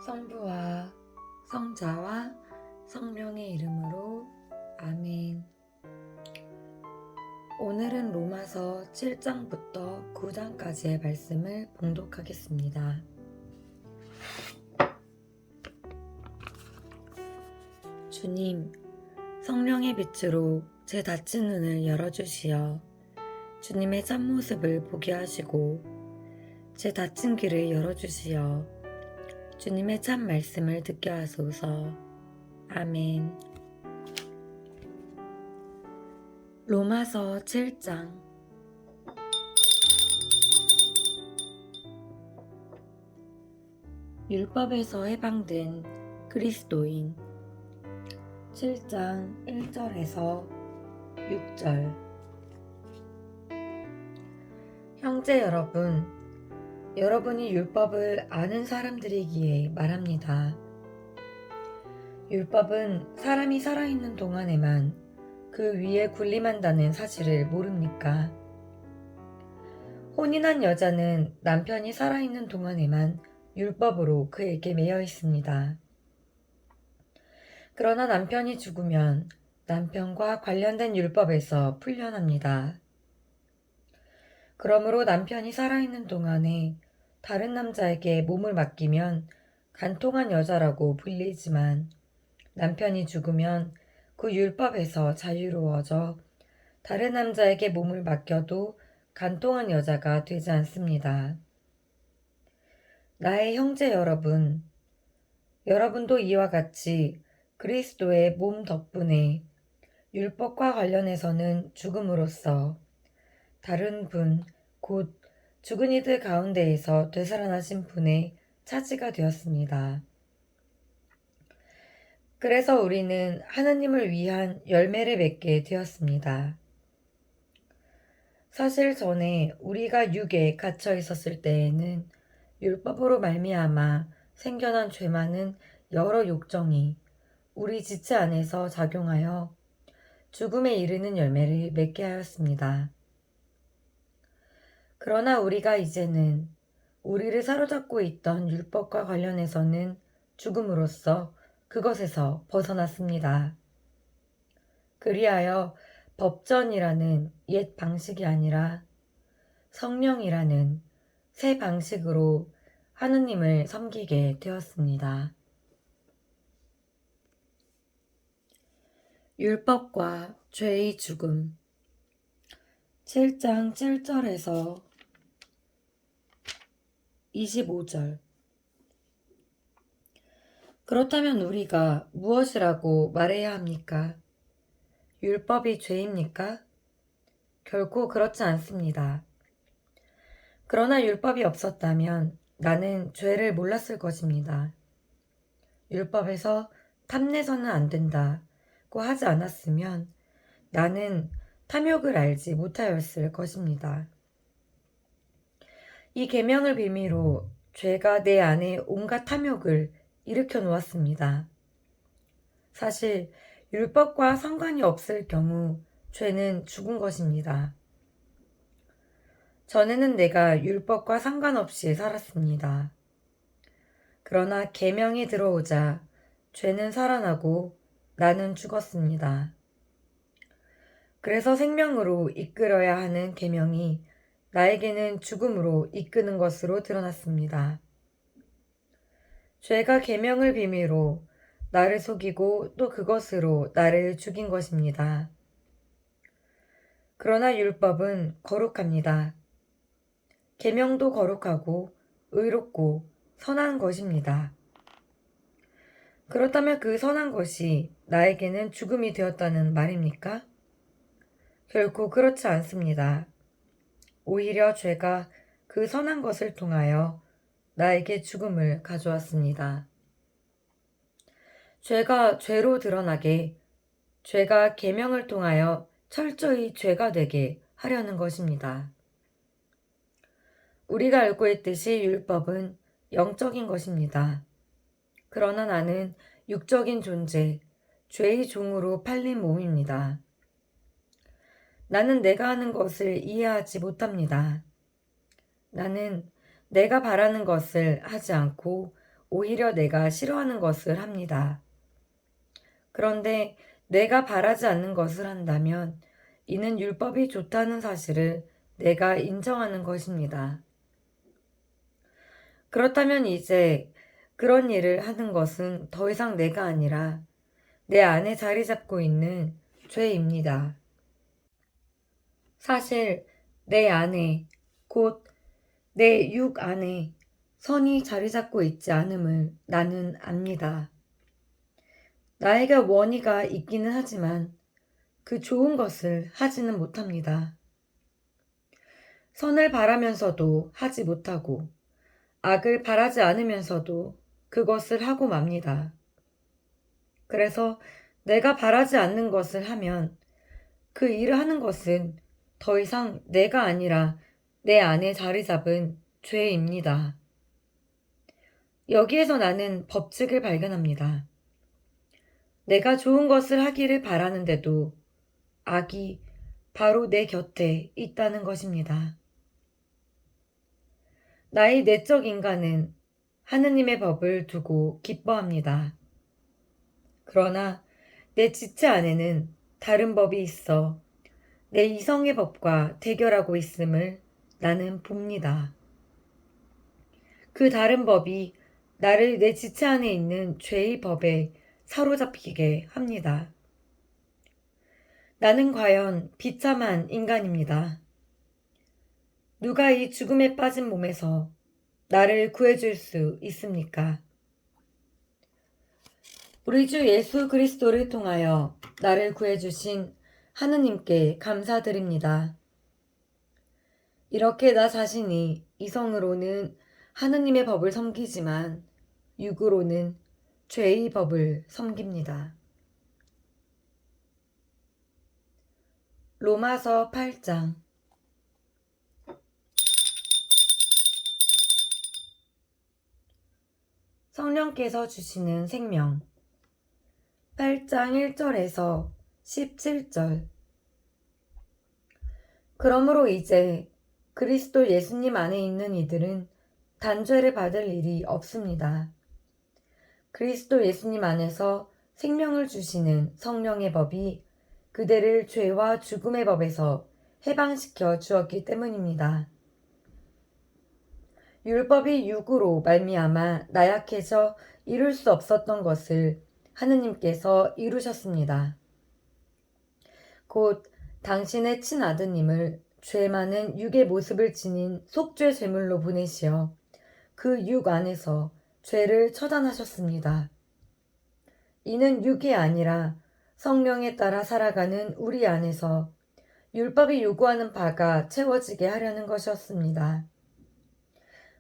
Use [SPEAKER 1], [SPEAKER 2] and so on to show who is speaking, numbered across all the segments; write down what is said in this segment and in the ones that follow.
[SPEAKER 1] 성부와 성자와 성령의 이름으로 아멘. 오늘은 로마서 7장부터 9장까지의 말씀을 봉독하겠습니다. 주님, 성령의 빛으로 제 닫힌 눈을 열어주시어 주님의 참모습을 보게 하시고 제 닫힌 귀를 열어주시어 주님의 참 말씀을 듣게 하소서. 아멘. 로마서 7장. 율법에서 해방된 그리스도인. 7장 1절에서 6절. 형제 여러분, 여러분이 율법을 아는 사람들이기에 말합니다. 율법은 사람이 살아있는 동안에만 그 위에 군림한다는 사실을 모릅니까? 혼인한 여자는 남편이 살아있는 동안에만 율법으로 그에게 매여 있습니다. 그러나 남편이 죽으면 남편과 관련된 율법에서 풀려납니다. 그러므로 남편이 살아있는 동안에 다른 남자에게 몸을 맡기면 간통한 여자라고 불리지만 남편이 죽으면 그 율법에서 자유로워져 다른 남자에게 몸을 맡겨도 간통한 여자가 되지 않습니다. 나의 형제 여러분, 여러분도 이와 같이 그리스도의 몸 덕분에 율법과 관련해서는 죽음으로써 다른 분, 곧 죽은 이들 가운데에서 되살아나신 분의 차지가 되었습니다. 그래서 우리는 하나님을 위한 열매를 맺게 되었습니다. 사실 전에 우리가 육에 갇혀 있었을 때에는 율법으로 말미암아 생겨난 죄 많은 여러 욕정이 우리 지체 안에서 작용하여 죽음에 이르는 열매를 맺게 하였습니다. 그러나 우리가 이제는 우리를 사로잡고 있던 율법과 관련해서는 죽음으로써 그것에서 벗어났습니다. 그리하여 법전이라는 옛 방식이 아니라 성령이라는 새 방식으로 하느님을 섬기게 되었습니다. 율법과 죄의 죽음. 7장 7절에서 25절. 그렇다면 우리가 무엇이라고 말해야 합니까? 율법이 죄입니까? 결코 그렇지 않습니다. 그러나 율법이 없었다면 나는 죄를 몰랐을 것입니다. 율법에서 탐내서는 안 된다고 하지 않았으면 나는 탐욕을 알지 못하였을 것입니다. 이 계명을 빌미로 죄가 내 안에 온갖 탐욕을 일으켜 놓았습니다. 사실 율법과 상관이 없을 경우 죄는 죽은 것입니다. 전에는 내가 율법과 상관없이 살았습니다. 그러나 계명이 들어오자 죄는 살아나고 나는 죽었습니다. 그래서 생명으로 이끌어야 하는 계명이 나에게는 죽음으로 이끄는 것으로 드러났습니다. 죄가 계명을 빌미로 나를 속이고 또 그것으로 나를 죽인 것입니다. 그러나 율법은 거룩합니다. 계명도 거룩하고 의롭고 선한 것입니다. 그렇다면 그 선한 것이 나에게는 죽음이 되었다는 말입니까? 결코 그렇지 않습니다. 오히려 죄가 그 선한 것을 통하여 나에게 죽음을 가져왔습니다. 죄가 죄로 드러나게, 죄가 계명을 통하여 철저히 죄가 되게 하려는 것입니다. 우리가 알고 있듯이 율법은 영적인 것입니다. 그러나 나는 육적인 존재, 죄의 종으로 팔린 몸입니다. 나는 내가 하는 것을 이해하지 못합니다. 나는 내가 바라는 것을 하지 않고 오히려 내가 싫어하는 것을 합니다. 그런데 내가 바라지 않는 것을 한다면 이는 율법이 좋다는 사실을 내가 인정하는 것입니다. 그렇다면 이제 그런 일을 하는 것은 더 이상 내가 아니라 내 안에 자리 잡고 있는 죄입니다. 사실 내 안에, 곧 내 육 안에 선이 자리 잡고 있지 않음을 나는 압니다. 나에게 원의가 있기는 하지만 그 좋은 것을 하지는 못합니다. 선을 바라면서도 하지 못하고 악을 바라지 않으면서도 그것을 하고 맙니다. 그래서 내가 바라지 않는 것을 하면 그 일을 하는 것은 더 이상 내가 아니라 내 안에 자리 잡은 죄입니다. 여기에서 나는 법칙을 발견합니다. 내가 좋은 것을 하기를 바라는데도 악이 바로 내 곁에 있다는 것입니다. 나의 내적 인간은 하느님의 법을 두고 기뻐합니다. 그러나 내 지체 안에는 다른 법이 있어 내 이성의 법과 대결하고 있음을 나는 봅니다. 그 다른 법이 나를 내 지체 안에 있는 죄의 법에 사로잡히게 합니다. 나는 과연 비참한 인간입니다. 누가 이 죽음에 빠진 몸에서 나를 구해줄 수 있습니까? 우리 주 예수 그리스도를 통하여 나를 구해주신 하느님께 감사드립니다. 이렇게 나 자신이 이성으로는 하느님의 법을 섬기지만 육으로는 죄의 법을 섬깁니다. 로마서 8장. 성령께서 주시는 생명. 8장 1절에서 17절. 그러므로 이제 그리스도 예수님 안에 있는 이들은 단죄를 받을 일이 없습니다. 그리스도 예수님 안에서 생명을 주시는 성령의 법이 그대를 죄와 죽음의 법에서 해방시켜 주었기 때문입니다. 율법이 육으로 말미암아 나약해져 이룰 수 없었던 것을 하느님께서 이루셨습니다. 곧 당신의 친아드님을 죄 많은 육의 모습을 지닌 속죄 제물로 보내시어 그 육 안에서 죄를 처단하셨습니다. 이는 육이 아니라 성령에 따라 살아가는 우리 안에서 율법이 요구하는 바가 채워지게 하려는 것이었습니다.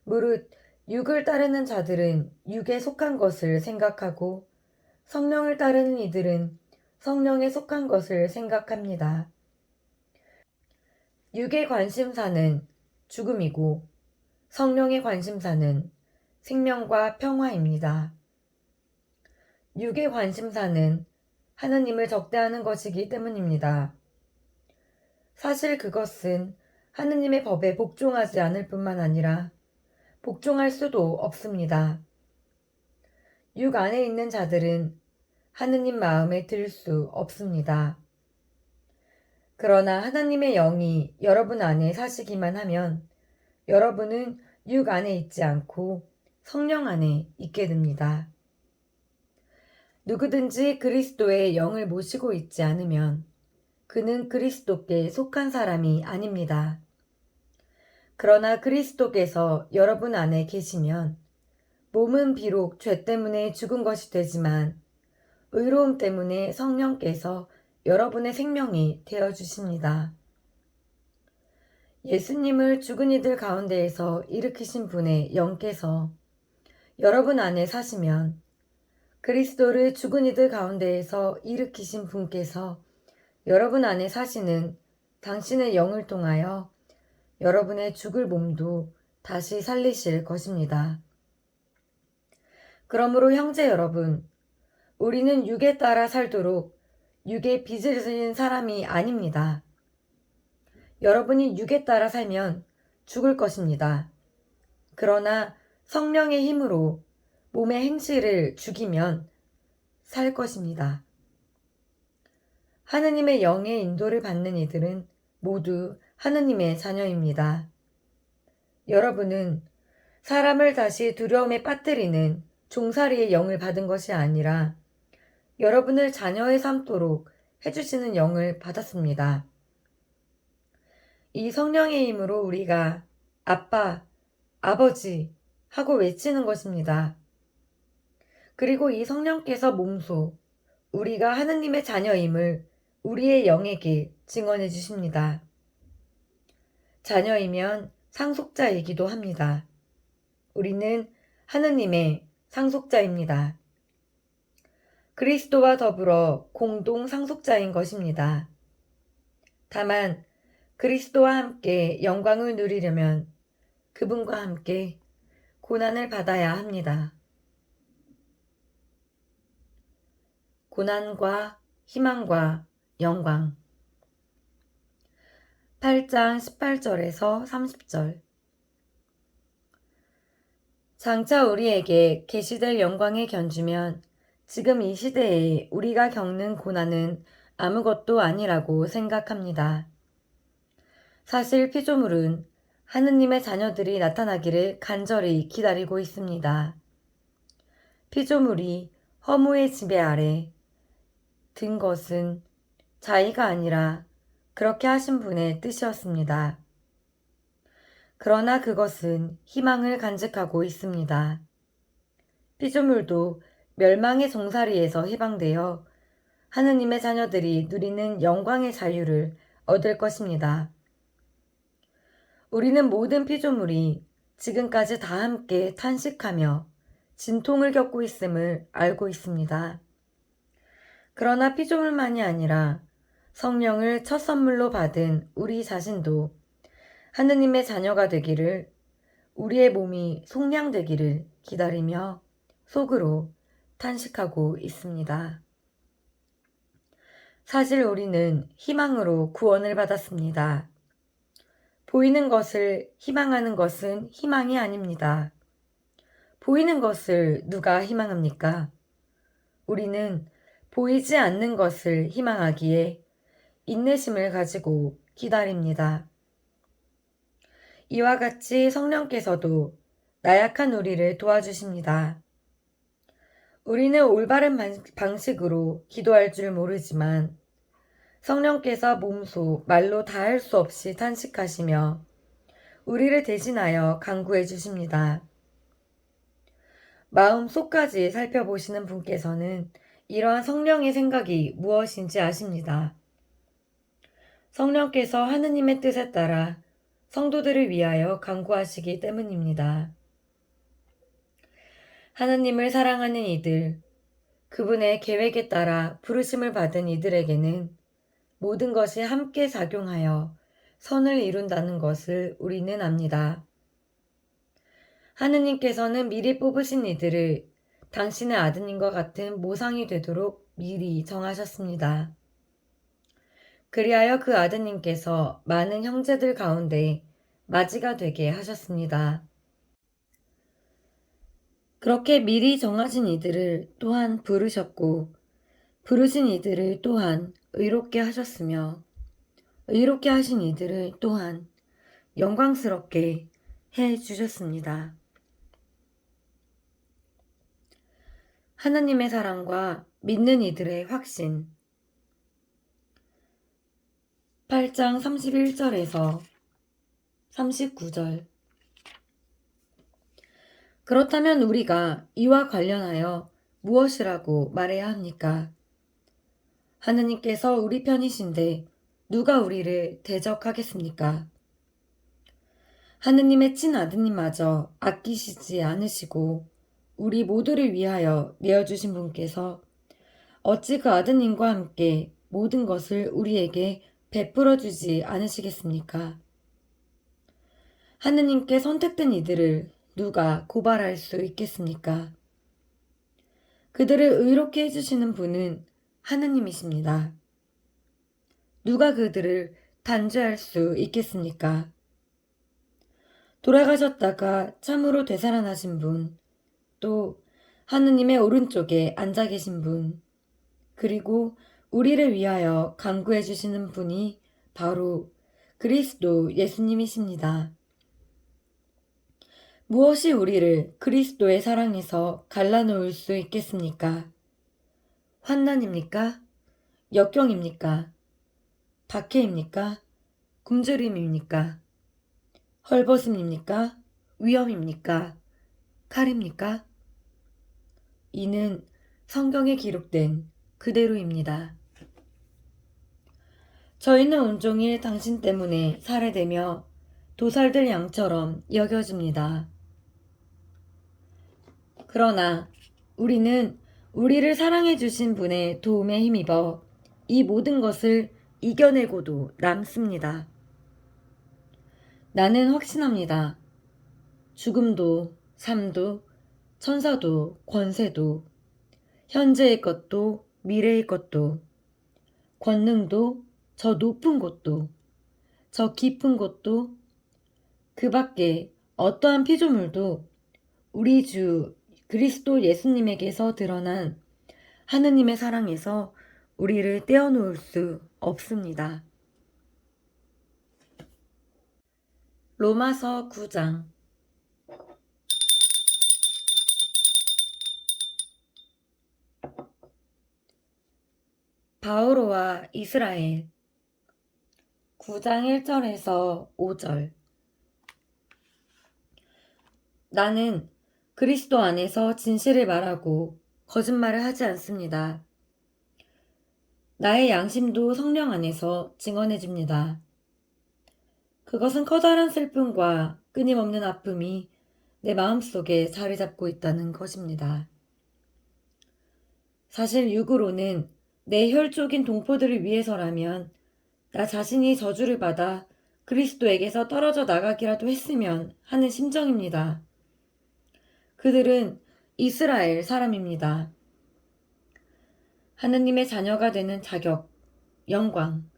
[SPEAKER 1] 무릇 육을 따르는 자들은 육에 속한 것을 생각하고 성령을 따르는 이들은 성령에 속한 것을 생각합니다. 육의 관심사는 죽음이고 성령의 관심사는 생명과 평화입니다. 육의 관심사는 하느님을 적대하는 것이기 때문입니다. 사실 그것은 하느님의 법에 복종하지 않을 뿐만 아니라 복종할 수도 없습니다. 육 안에 있는 자들은 하느님 마음에 들 수 없습니다. 그러나 하나님의 영이 여러분 안에 사시기만 하면 여러분은 육 안에 있지 않고 성령 안에 있게 됩니다. 누구든지 그리스도의 영을 모시고 있지 않으면 그는 그리스도께 속한 사람이 아닙니다. 그러나 그리스도께서 여러분 안에 계시면 몸은 비록 죄 때문에 죽은 것이 되지만 의로움 때문에 성령께서 여러분의 생명이 되어주십니다. 예수님을 죽은 이들 가운데에서 일으키신 분의 영께서 여러분 안에 사시면 그리스도를 죽은 이들 가운데에서 일으키신 분께서 여러분 안에 사시는 당신의 영을 통하여 여러분의 죽을 몸도 다시 살리실 것입니다. 그러므로 형제 여러분, 우리는 육에 따라 살도록 육에 빚을 지는 사람이 아닙니다. 여러분이 육에 따라 살면 죽을 것입니다. 그러나 성령의 힘으로 몸의 행실을 죽이면 살 것입니다. 하느님의 영의 인도를 받는 이들은 모두 하느님의 자녀입니다. 여러분은 사람을 다시 두려움에 빠뜨리는 종살이의 영을 받은 것이 아니라 여러분을 자녀의 삼도록 해주시는 영을 받았습니다. 이 성령의 힘으로 우리가 아빠, 아버지 하고 외치는 것입니다. 그리고 이 성령께서 몸소 우리가 하느님의 자녀임을 우리의 영에게 증언해 주십니다. 자녀이면 상속자이기도 합니다. 우리는 하느님의 상속자입니다. 그리스도와 더불어 공동 상속자인 것입니다. 다만 그리스도와 함께 영광을 누리려면 그분과 함께 고난을 받아야 합니다. 고난과 희망과 영광. 8장 18절에서 30절. 장차 우리에게 계시될 영광에 견주면 지금 이 시대에 우리가 겪는 고난은 아무것도 아니라고 생각합니다. 사실 피조물은 하느님의 자녀들이 나타나기를 간절히 기다리고 있습니다. 피조물이 허무의 지배 아래 든 것은 자의가 아니라 그렇게 하신 분의 뜻이었습니다. 그러나 그것은 희망을 간직하고 있습니다. 피조물도 멸망의 종살이에서 해방되어 하느님의 자녀들이 누리는 영광의 자유를 얻을 것입니다. 우리는 모든 피조물이 지금까지 다 함께 탄식하며 진통을 겪고 있음을 알고 있습니다. 그러나 피조물만이 아니라 성령을 첫 선물로 받은 우리 자신도 하느님의 자녀가 되기를, 우리의 몸이 속량되기를 기다리며 속으로 탄식하고 있습니다. 사실 우리는 희망으로 구원을 받았습니다. 보이는 것을 희망하는 것은 희망이 아닙니다. 보이는 것을 누가 희망합니까? 우리는 보이지 않는 것을 희망하기에 인내심을 가지고 기다립니다. 이와 같이 성령께서도 나약한 우리를 도와주십니다. 우리는 올바른 방식으로 기도할 줄 모르지만 성령께서 몸소 말로 다 할 수 없이 탄식하시며 우리를 대신하여 간구해 주십니다. 마음 속까지 살펴보시는 분께서는 이러한 성령의 생각이 무엇인지 아십니다. 성령께서 하느님의 뜻에 따라 성도들을 위하여 간구하시기 때문입니다. 하느님을 사랑하는 이들, 그분의 계획에 따라 부르심을 받은 이들에게는 모든 것이 함께 작용하여 선을 이룬다는 것을 우리는 압니다. 하느님께서는 미리 뽑으신 이들을 당신의 아드님과 같은 모상이 되도록 미리 정하셨습니다. 그리하여 그 아드님께서 많은 형제들 가운데 맞이가 되게 하셨습니다. 그렇게 미리 정하신 이들을 또한 부르셨고 부르신 이들을 또한 의롭게 하셨으며 의롭게 하신 이들을 또한 영광스럽게 해 주셨습니다. 하나님의 사랑과 믿는 이들의 확신. 8장 31절에서 39절. 그렇다면 우리가 이와 관련하여 무엇이라고 말해야 합니까? 하느님께서 우리 편이신데 누가 우리를 대적하겠습니까? 하느님의 친아드님마저 아끼시지 않으시고 우리 모두를 위하여 내어주신 분께서 어찌 그 아드님과 함께 모든 것을 우리에게 베풀어 주지 않으시겠습니까? 하느님께 선택된 이들을 누가 고발할 수 있겠습니까? 그들을 의롭게 해주시는 분은 하느님이십니다. 누가 그들을 단죄할 수 있겠습니까? 돌아가셨다가 참으로 되살아나신 분, 또 하느님의 오른쪽에 앉아 계신 분, 그리고 우리를 위하여 간구해 주시는 분이 바로 그리스도 예수님이십니다. 무엇이 우리를 그리스도의 사랑에서 갈라놓을 수 있겠습니까? 환난입니까? 역경입니까? 박해입니까? 굶주림입니까? 헐벗음입니까? 위험입니까? 칼입니까? 이는 성경에 기록된 그대로입니다. 저희는 온종일 당신 때문에 살해되며 도살될 양처럼 여겨집니다. 그러나 우리는 우리를 사랑해 주신 분의 도움에 힘입어 이 모든 것을 이겨내고도 남습니다. 나는 확신합니다. 죽음도, 삶도, 천사도, 권세도, 현재의 것도, 미래의 것도, 권능도, 저 높은 곳도, 저 깊은 곳도, 그 밖에 어떠한 피조물도 우리 주 그리스도 예수님에게서 드러난 하느님의 사랑에서 우리를 떼어놓을 수 없습니다. 로마서 9장. 바오로와 이스라엘. 9장 1절에서 5절. 나는 그리스도 안에서 진실을 말하고 거짓말을 하지 않습니다. 나의 양심도 성령 안에서 증언해 줍니다. 그것은 커다란 슬픔과 끊임없는 아픔이 내 마음속에 자리 잡고 있다는 것입니다. 사실 육으로는 내 혈족인 동포들을 위해서라면 나 자신이 저주를 받아 그리스도에게서 떨어져 나가기라도 했으면 하는 심정입니다. 그들은 이스라엘 사람입니다. 하느님의 자녀가 되는 자격, 영광,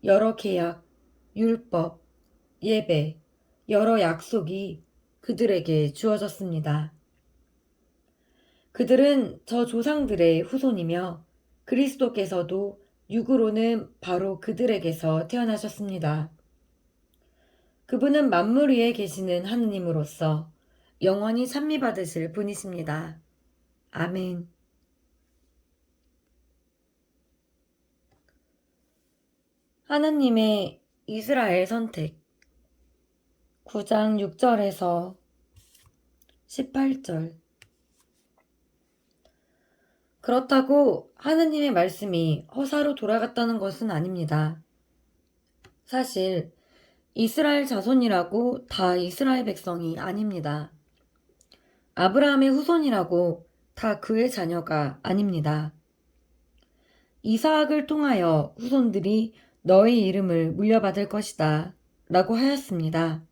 [SPEAKER 1] 여러 계약, 율법, 예배, 여러 약속이 그들에게 주어졌습니다. 그들은 저 조상들의 후손이며 그리스도께서도 육으로는 바로 그들에게서 태어나셨습니다. 그분은 만물 위에 계시는 하느님으로서 영원히 찬미받으실 분이십니다. 아멘. 하느님의 이스라엘 선택 9장 6절에서 18절. 그렇다고 하느님의 말씀이 허사로 돌아갔다는 것은 아닙니다. 사실 이스라엘 자손이라고 다 이스라엘 백성이 아닙니다. 아브라함의 후손이라고 다 그의 자녀가 아닙니다. 이사학을 통하여 후손들이 너의 이름을 물려받을 것이다 라고 하였습니다.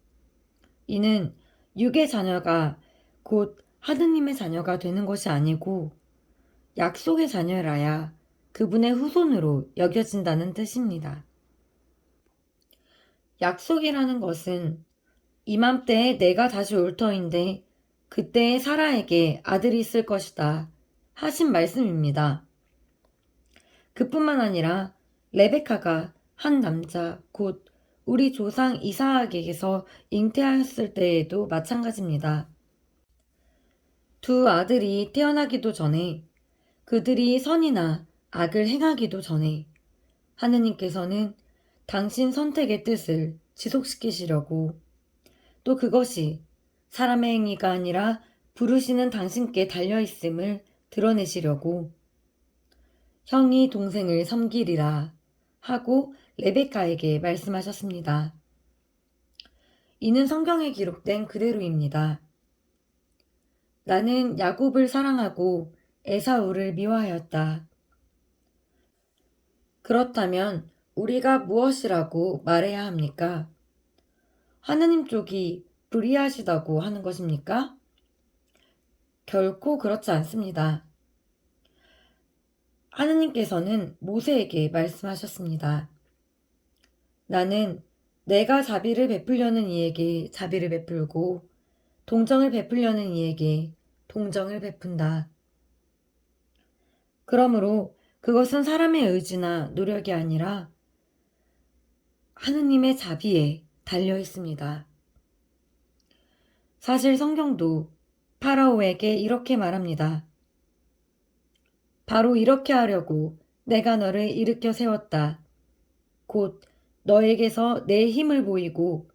[SPEAKER 1] 이는 육의 자녀가 곧 하느님의 자녀가 되는 것이 아니고 약속의 자녀라야 그분의 후손으로 여겨진다는 뜻입니다. 약속이라는 것은 이맘때에 내가 다시 올 터인데 그때에 사라에게 아들이 있을 것이다 하신 말씀입니다. 그뿐만 아니라 레베카가 한 남자 곧 우리 조상 이사학에게서 잉태하였을 때에도 마찬가지입니다. 두 아들이 태어나기도 전에 그들이 선이나 악을 행하기도 전에 하느님께서는 당신 선택의 뜻을 지속시키시려고 또 그것이 사람의 행위가 아니라 부르시는 당신께 달려있음을 드러내시려고 형이 동생을 섬기리라 하고 레베카에게 말씀하셨습니다. 이는 성경에 기록된 그대로입니다. 나는 야곱을 사랑하고 에사우를 미워하였다. 그렇다면 우리가 무엇이라고 말해야 합니까? 하느님 쪽이 불의하시다고 하는 것입니까? 결코 그렇지 않습니다. 하느님께서는 모세에게 말씀하셨습니다. 나는 내가 자비를 베풀려는 이에게 자비를 베풀고 동정을 베풀려는 이에게 동정을 베푼다. 그러므로 그것은 사람의 의지나 노력이 아니라 하느님의 자비에 달려 있습니다. 사실 성경도 파라오에게 이렇게 말합니다. 바로 이렇게 하려고 내가 너를 일으켜 세웠다. 곧 너에게서 내 힘을 보이고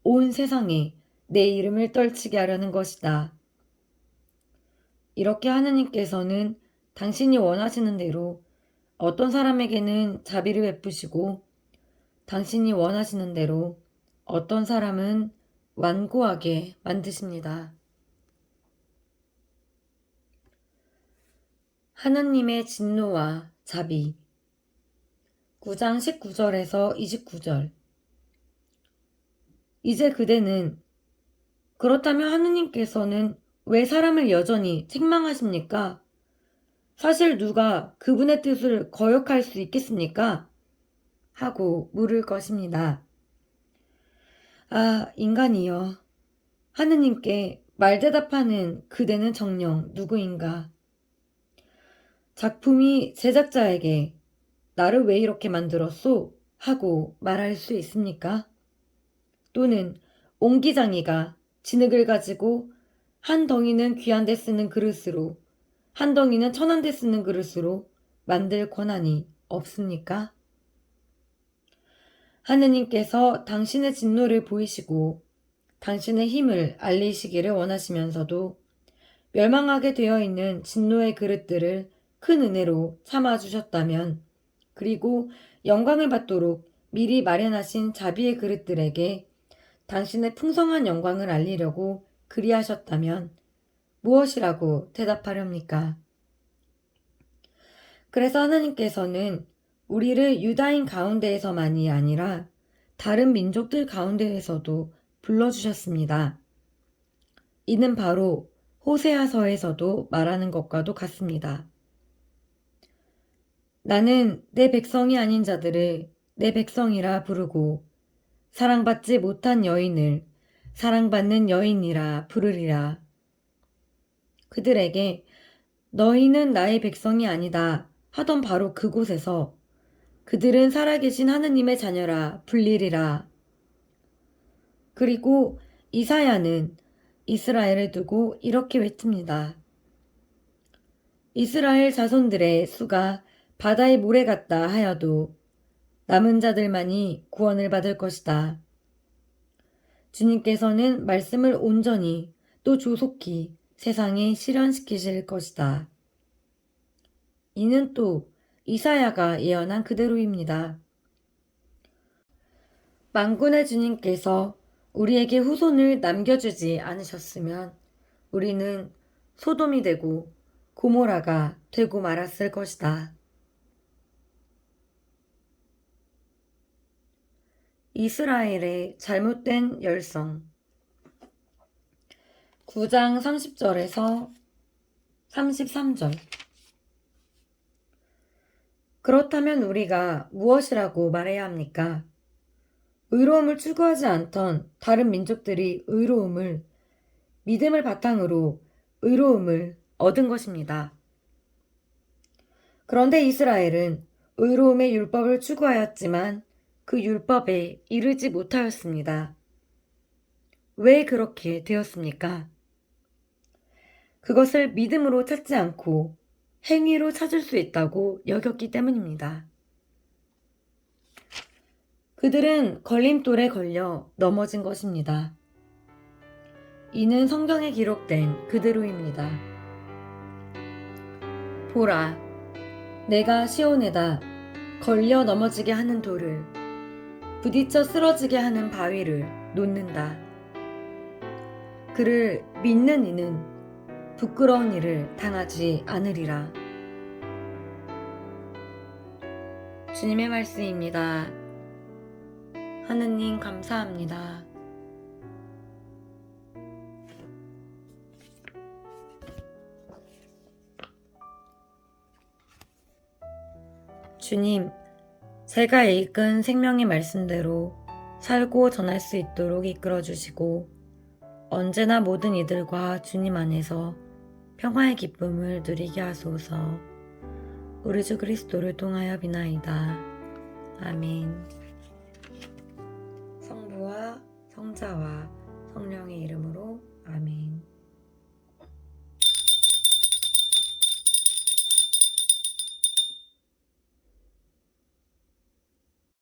[SPEAKER 1] 온 세상에 내 이름을 떨치게 하려는 것이다. 이렇게 하느님께서는 당신이 원하시는 대로 어떤 사람에게는 자비를 베푸시고 당신이 원하시는 대로 어떤 사람은 완고하게 만드십니다. 하느님의 진노와 자비 9장 19절에서 29절 이제 그대는 그렇다면 하느님께서는 왜 사람을 여전히 책망하십니까? 사실 누가 그분의 뜻을 거역할 수 있겠습니까? 하고 물을 것입니다. 아, 인간이여. 하느님께 말대답하는 그대는 정녕 누구인가? 작품이 제작자에게 나를 왜 이렇게 만들었소? 하고 말할 수 있습니까? 또는 옹기장이가 진흙을 가지고 한 덩이는 귀한 데 쓰는 그릇으로 한 덩이는 천한 데 쓰는 그릇으로 만들 권한이 없습니까? 하느님께서 당신의 진노를 보이시고 당신의 힘을 알리시기를 원하시면서도 멸망하게 되어 있는 진노의 그릇들을 큰 은혜로 참아주셨다면 그리고 영광을 받도록 미리 마련하신 자비의 그릇들에게 당신의 풍성한 영광을 알리려고 그리하셨다면 무엇이라고 대답하렵니까? 그래서 하나님께서는 우리를 유다인 가운데에서만이 아니라 다른 민족들 가운데에서도 불러주셨습니다. 이는 바로 호세아서에서도 말하는 것과도 같습니다. 나는 내 백성이 아닌 자들을 내 백성이라 부르고 사랑받지 못한 여인을 사랑받는 여인이라 부르리라. 그들에게 너희는 나의 백성이 아니다 하던 바로 그곳에서 그들은 살아계신 하느님의 자녀라 불리리라. 그리고 이사야는 이스라엘을 두고 이렇게 외칩니다. 이스라엘 자손들의 수가 바다의 모래 같다 하여도 남은 자들만이 구원을 받을 것이다. 주님께서는 말씀을 온전히 또 조속히 세상에 실현시키실 것이다. 이는 또 이사야가 예언한 그대로입니다. 만군의 주님께서 우리에게 후손을 남겨주지 않으셨으면 우리는 소돔이 되고 고모라가 되고 말았을 것이다. 이스라엘의 잘못된 열성 9장 30절에서 33절 그렇다면 우리가 무엇이라고 말해야 합니까? 의로움을 추구하지 않던 다른 민족들이 의로움을 믿음을 바탕으로 의로움을 얻은 것입니다. 그런데 이스라엘은 의로움의 율법을 추구하였지만 그 율법에 이르지 못하였습니다. 왜 그렇게 되었습니까? 그것을 믿음으로 찾지 않고 행위로 찾을 수 있다고 여겼기 때문입니다. 그들은 걸림돌에 걸려 넘어진 것입니다. 이는 성경에 기록된 그대로입니다. 보라, 내가 시온에다 걸려 넘어지게 하는 돌을 부딪혀 쓰러지게 하는 바위를 놓는다. 그를 믿는 이는 부끄러운 일을 당하지 않으리라. 주님의 말씀입니다. 하느님 감사합니다. 주님, 제가 읽은 생명의 말씀대로 살고 전할 수 있도록 이끌어 주시고 언제나 모든 이들과 주님 안에서 평화의 기쁨을 누리게 하소서. 우리 주 그리스도를 통하여 비나이다. 아멘. 성부와 성자와 성령의 이름으로 아멘.